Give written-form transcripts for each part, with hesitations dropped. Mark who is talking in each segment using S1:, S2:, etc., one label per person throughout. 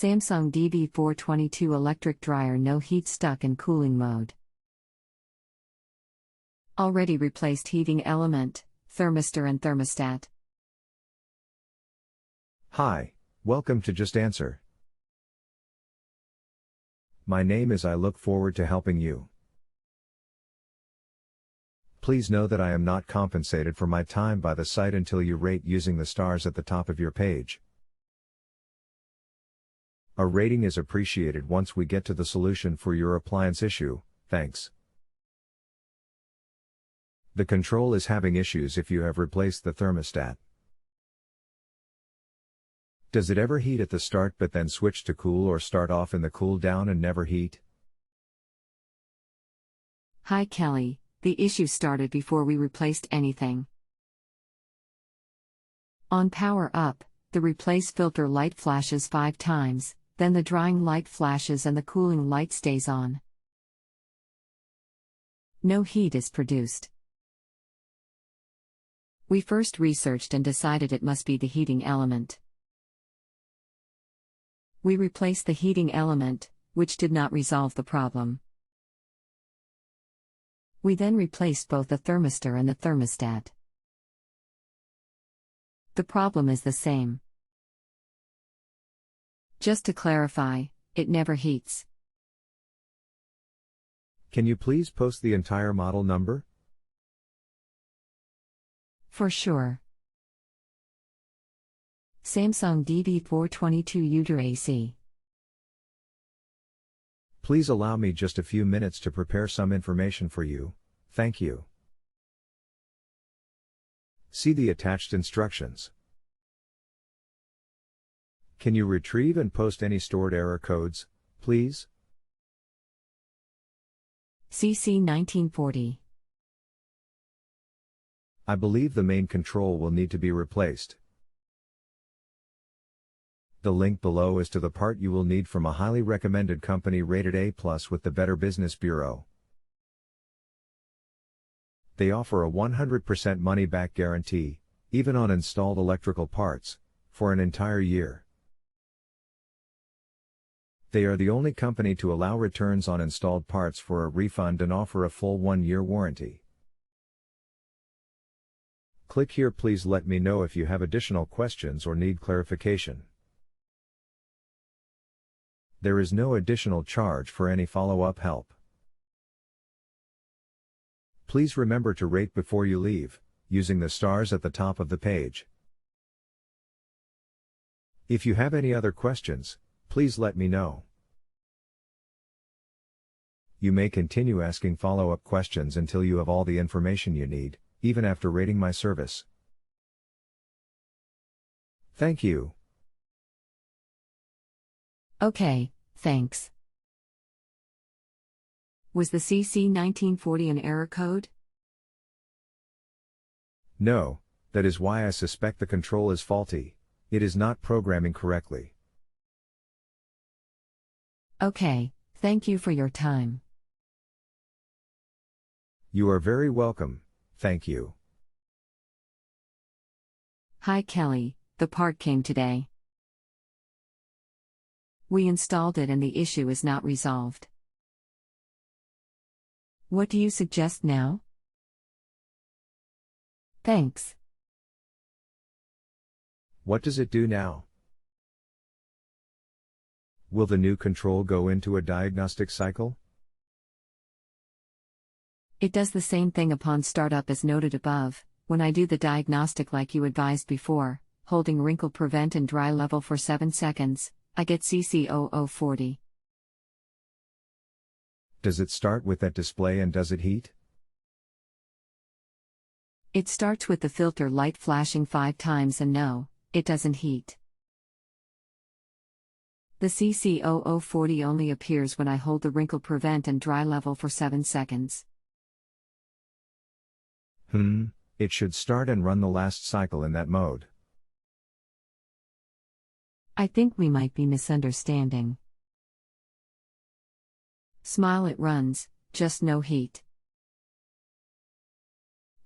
S1: Samsung dv422 electric dryer, no heat, stuck in cooling mode. Already replaced heating element, thermistor and thermostat.
S2: Hi, welcome to JustAnswer. My name is I look forward to helping you. Please know that I am not compensated for my time by the site until you rate using the stars at the top of your page. A rating is appreciated once we get to the solution for your appliance issue. Thanks. The control is having issues if you have replaced the thermostat. Does it ever heat at the start but then switch to cool, or start off in the cool down and never heat?
S1: Hi Kelly, the issue started before we replaced anything. On power up, the replace filter light flashes 5 times, then the drying light flashes and the cooling light stays on. No heat is produced. We first researched and decided it must be the heating element. We replaced the heating element, which did not resolve the problem. We then replaced both the thermistor and the thermostat. The problem is the same. Just to clarify, it never heats.
S2: Can you please post the entire model number?
S1: For sure. Samsung dv422 Ultra AC.
S2: Please allow me just a few minutes to prepare some information for you. Thank you. See the attached instructions. Can you retrieve and post any stored error codes, please?
S1: CC 1940.
S2: I believe the main control will need to be replaced. The link below is to the part you will need from a highly recommended company rated A+ with the Better Business Bureau. They offer a 100% money-back guarantee, even on installed electrical parts, for an entire year. They are the only company to allow returns on installed parts for a refund and offer a full 1-year warranty. Click here. Please let me know if you have additional questions or need clarification. There is no additional charge for any follow-up help. Please remember to rate before you leave, using the stars at the top of the page. If you have any other questions, please let me know. You may continue asking follow-up questions until you have all the information you need, even after rating my service. Thank you.
S1: Okay, thanks. Was the CC 1940 an error code?
S2: No, that is why I suspect the control is faulty. It is not programming correctly.
S1: Okay, thank you for your time.
S2: You are very welcome, thank you.
S1: Hi Kelly, the part came today. We installed it and the issue is not resolved. What do you suggest now? Thanks.
S2: What does it do now? Will the new control go into a diagnostic cycle?
S1: It does the same thing upon startup as noted above. When I do the diagnostic like you advised before, holding wrinkle prevent and dry level for 7 seconds, I get CC0040.
S2: Does it start with that display and does it heat?
S1: It starts with the filter light flashing 5 times and no, it doesn't heat. The CC0040 only appears when I hold the wrinkle prevent and dry level for 7 seconds.
S2: It should start and run the last cycle in that mode.
S1: I think we might be misunderstanding. Smile, it runs, just no heat.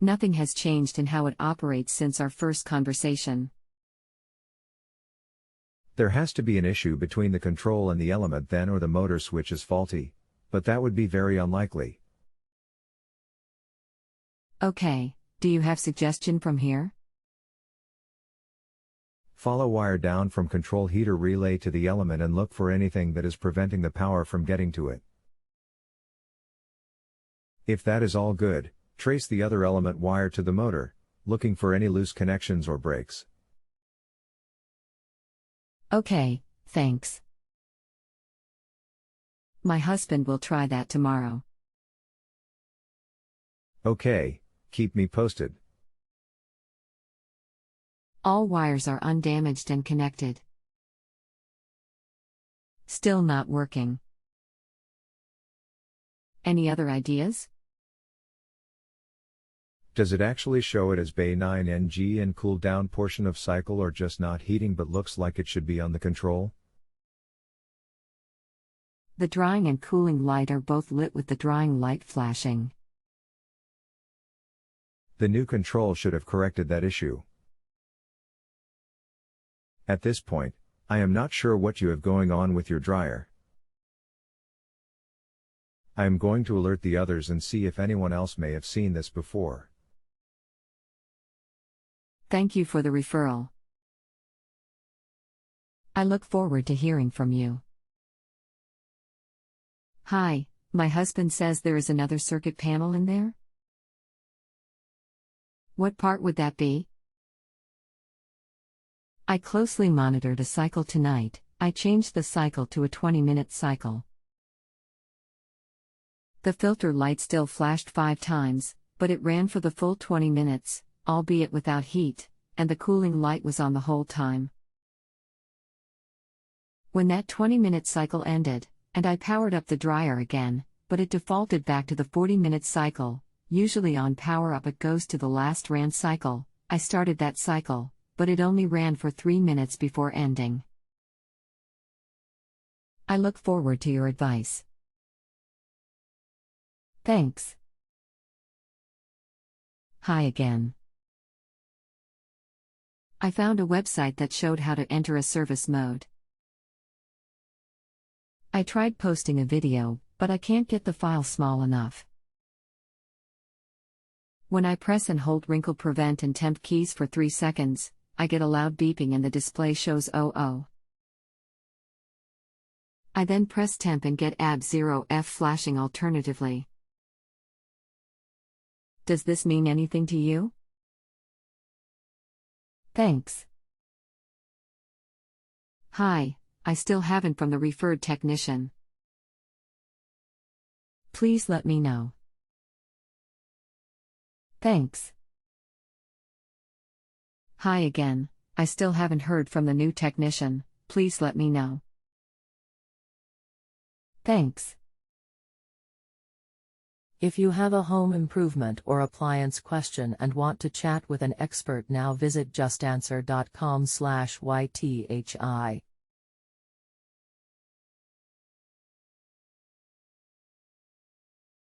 S1: Nothing has changed in how it operates since our first conversation.
S2: There has to be an issue between the control and the element then, or the motor switch is faulty, but that would be very unlikely.
S1: Okay, do you have suggestion from here?
S2: Follow wire down from control heater relay to the element and look for anything that is preventing the power from getting to it. If that is all good, trace the other element wire to the motor, looking for any loose connections or breaks.
S1: Okay, thanks. My husband will try that tomorrow.
S2: Okay, keep me posted.
S1: All wires are undamaged and connected. Still not working. Any other ideas?
S2: Does it actually show it as Bay 9NG and cool down portion of cycle, or just not heating but looks like it should be on the control?
S1: The drying and cooling light are both lit with the drying light flashing.
S2: The new control should have corrected that issue. At this point, I am not sure what you have going on with your dryer. I am going to alert the others and see if anyone else may have seen this before.
S1: Thank you for the referral. I look forward to hearing from you. Hi, my husband says there is another circuit panel in there. What part would that be? I closely monitored a cycle tonight. I changed the cycle to a 20-minute cycle. The filter light still flashed 5 times, but it ran for the full 20 minutes, albeit without heat, and the cooling light was on the whole time. When that 20-minute cycle ended, and I powered up the dryer again, but it defaulted back to the 40-minute cycle. Usually on power up it goes to the last ran cycle. I started that cycle, but it only ran for 3 minutes before ending. I look forward to your advice. Thanks. Hi again. I found a website that showed how to enter a service mode. I tried posting a video, but I can't get the file small enough. When I press and hold wrinkle prevent and temp keys for 3 seconds, I get a loud beeping and the display shows 00. I then press temp and get AB0F flashing alternatively. Does this mean anything to you? Thanks. Hi, I still haven't from the referred technician. Please let me know. Thanks. Hi again, I still haven't heard from the new technician. Please let me know. Thanks.
S3: If you have a home improvement or appliance question and want to chat with an expert now, visit justanswer.com/YTHI.